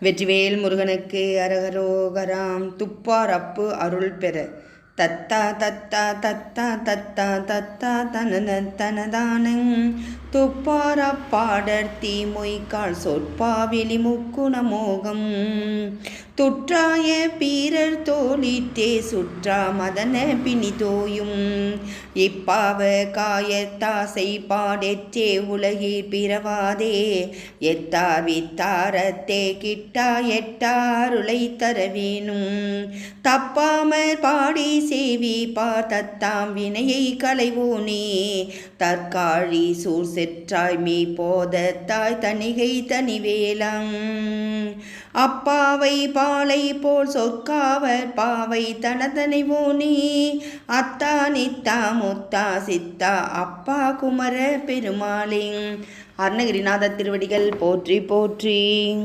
வெற்றிவேல் முருகனுக்கு அரகரோகராம். துப்பார் அப்பு அருள் பெற தத்தா தத்தா தத்தா தத்தா தத்தா தனன தனதானங் துப்பார பாடற் தீமொய்கால் சொற்பாவிலி முக்குண மோகம் துற்றாய பீரர் தோளிற்றே சுற்றா மதன பிணி தோயும் இப்பாவ காயத்தாசை பாடெற்றே உலகிற் பிறவாதே எத்தார் வித்தாரத்தே கிட்டா எட்டாருளை தரவேணும் தப்பாமற் பாடி சேவி பார்த்தத்தாம் வினையை களைவோனே தற்காழி சூர் செற்றாய் மீ போதத்தாய் தணிகை தனிவேலம் அப்பாவை பாலை போல் சொற்காவர் பாவை தனதனைவோனே அத்தா நித்தா முத்தா சித்தா அப்பா குமர பெருமாளே. அருணகிரிநாத திருவடிகள் போற்றி போற்றி.